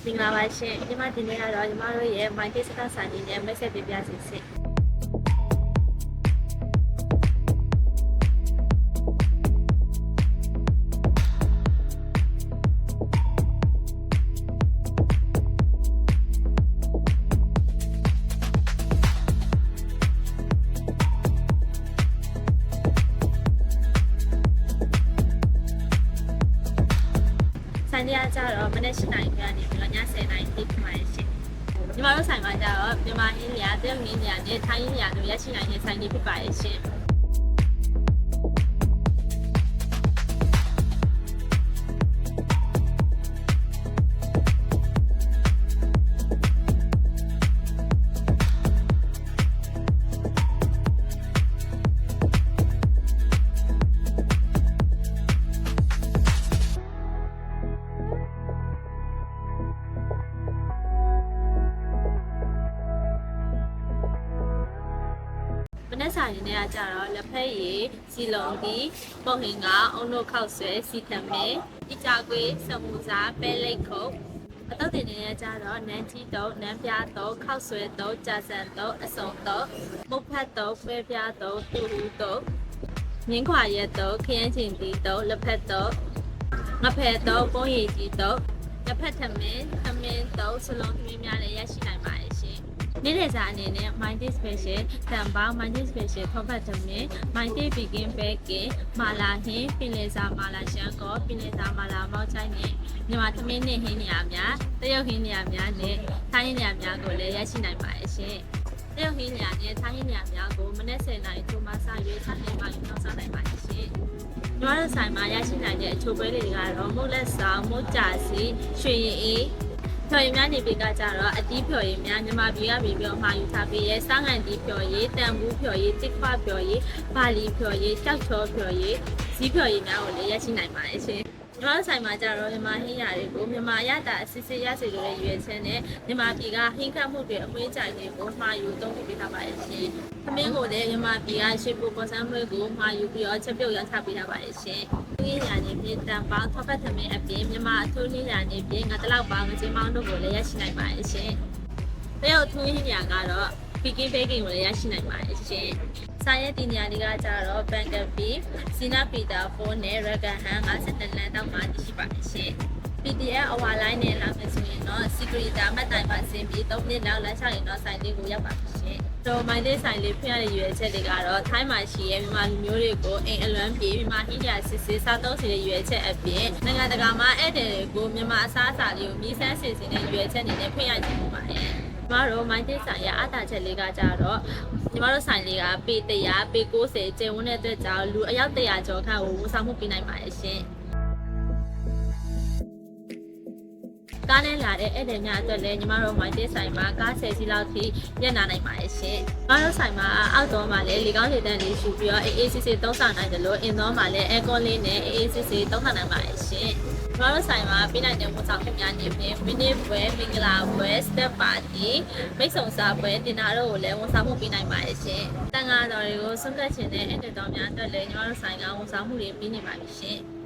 မင်္ဂလာပါရှင်ဒီမှာဒီနေ့ကတော့ညီမတို့ရဲ့ My Day စတာဆိုင်ကြီးနဲ့ message ပြပြစီစစ်ဆိုင်ကြီးကကြတော့မနေ့၈နာရီကနေပြီးတော့ည10နာရီထိဖြစ်ပါတယ်ရှင်ညီမတို့ဆိုင်မှာကြတော့မြန်မာဟင်းလျာတရုတ်ဟင်းလျာနဲ့ထိုင်းဟင်းလျာတို့ရရှိနိုင်တဲ့ဆိုင်ကြီးဖြစ်ပါတယ်ရှင်မနေ့ဆိုင်နေရကြတော့လက်ဖက်ရည်စီလုံးဒီပုံဟင်ကအုံတို့ခောက်ဆွဲစီထမဲအကြကွေးစမူစာပဲလိတ်ခုတ်အတော့တင်နေရကြတော့နန်းကြီးတော့နန်းပြားတော့ခောက်ဆွဲတော့ကြာစံတော့အစုံတော့မုတ်ဖတ်တော့ပဲပြားတော့တူတူတော့မြင်းခွာရက်တော့ခရမ်းချင်တီတော့လက်ဖက်တော့ငဖက်တော့ပုံရည်ကြီးတော့လက်ဖက်ထမင်းတော့စလုံးသမီးများလည်းရရှိနိုင်ပါတယ်ရှင်နေ့လည်စာအနေနဲ့ My Day Special တံပေါင်း My Day Special ဖောက်ဖတ်သမင်း My Day Begin Baking မာလာဟင်းပင်လယ်စာမာလာရှမ်းကောပင်လယ်စာမာလာမောက်ချိုင်းနဲ့မြန်မာသမင်းနဲ့ဟင်းနေရာများတရုတ်ဟင်းနေရာများနဲ့ထိုင်းဟင်းနေရာများကိုလည်းရရှိနိုင်ပါတယ်ရှင်တရုတ်ဟင်းနေရာနဲ့ထိုင်းဟင်းနေရာများကိုမနေ့10နာရီထိုးမှစ၍7နှစ်မှရောက်စားနိုင်ပါတယ်ရှင်ညီမတို့ဆိုင်မှာရရှိနိုင်တဲ့အချို့ပွဲတွေကတော့မုတ်လက်ဆောင်မုတ်ကြာစီရွှေရင်အေးဖြော်ရည်များနေပြီကကြတော့အတီးဖြော်ရည်များမြန်မာပြည်ကပြီးတော့မှာယူထားပြီးရဲစငန်တီးဖြော်ရည်တန်ဘူးဖြော်ရည်တစ်ခွဖြော်ရည်ပါလီဖြော်ရည်ကြောက်ချောဖြော်ရည်ဇီးဖြော်ရည်များကိုလည်းရရှိနိုင်ပါတယ်ရှင်ညီမတို့ဆိုင်မှာကြတော့မြန်မာဟင်းရတွေကိုမြန်မာရတာအစစ်စစ်ရစေလိုတဲ့ရွေးချက်နဲ့မြန်မာပြည်ကဟင်းခတ်မှုတွေအမွေးကြိုင်တွေကိုမှာယူသုံးပေးထားပါတယ်ရှင်သမင်းကိုလည်းမြန်မာပြည်ကရွှေပူပေါ်ဆန်းမွေးကိုမှာယူပြီးတော့ချက်ပြုတ်ရချပေးထားပါတယ်ရှင်ဟင်းရနေပြည်တံပေါင်းထောက်ဖက်သမင်းအပြင်မြန်မာအထူးဟင်းရနေပြည်ငါတလောက်ပေါင်းငကျင်းမောင်းတို့ကိုလည်းရရှိနိုင်ပါတယ်ရှင်တရုတ်ထူးဟင်းရကတော့Begin Baking ကိုလည်းရရှိနိုင်ပါတယ်ရှင်ဆိုင်ရဲ့ဒီနေရာလေးကကြတော့ Banker B စီနာပီတာ4နဲ့ Ragan Han 52လမ်းတောက်မှာတရှိပါတယ်ရှင် PDF အဝါလိုင်းနဲ့လာမယ်ဆိုရင်တော့ Security မှတ်တိုင်ပါဆင်းပြီး3နှစ်လောက်လမ်းလျှောက်ရင်တော့ဆိုင်လေးကိုရောက်ပါပြီရှင်တော့ My Day ဆိုင်လေးဖွင့်ရတဲ့ရွေးချက်တွေကတော့ထိုင်းမှာရှိရဲ့မြန်မာလူမျိုးတွေကိုအိမ်အလွမ်းပြေမြန်မာဟင်းရစစ်စစ်စားသုံးစီတဲ့ရွေးချက်အပြင်နိုင်ငံတကာမှာဧည့်သည်တွေကိုမြန်မာအစားအစာလေးကိုမြည်ဆန်းစီစဉ်တဲ့ရွေးချက်အနေနဲ့ဖွင့်ရခြင်းဖြစ်ပါတယ်ညီမတို့ My Day ဆိုင်ရအတားချက်လေးကကြတော့ညီမတို့ဆိုင်လေးကပေ100ပေ90ကျယ်ဝန်းတဲ့အတွက်ကြောင့်လူအယောက်100ကျော်ခန့်ကိုဝန်ဆောင်မှုပေးနိုင်ပါတယ်ရှင်ကားနဲ့လာတဲ့ဧည့်သည်များအတွက်လည်းညီမတို့ My Day ဆိုင်မှာကား10စီးလောက်ထိရပ်နာနိုင်ပါတယ်ရှင်။ညီမတို့ဆိုင်မှာအောက်တော့မှာလည်းလေကောင်းလေတန်းလေးရှူပြီးတော့အေးစစ်စစ်သုံးဆောင်နိုင်တယ်လို့အင်တော့မှာလည်းအဲကွန်လေးနဲ့အေးစစ်စစ်သုံးဆောင်နိုင်ပါတယ်ရှင်။ညီမတို့ဆိုင်မှာပြနိုင်တဲ့ဝန်ဆောင်မှုများနေပြီးမိနစ်ပွဲမင်္ဂလာပွဲ step party မိတ်ဆုံစားပွဲတင်တာတို့ကိုလည်းဝန်ဆောင်မှုပေးနိုင်ပါတယ်ရှင်။တန်ခါတော်တွေကိုဆုံးဖြတ်ခြင်းနဲ့ဧည့်သည်တော်များအတွက်လည်းညီမတို့ဆိုင်ကဝန်ဆောင်မှုတွေပေးနေပါပြီရှင်။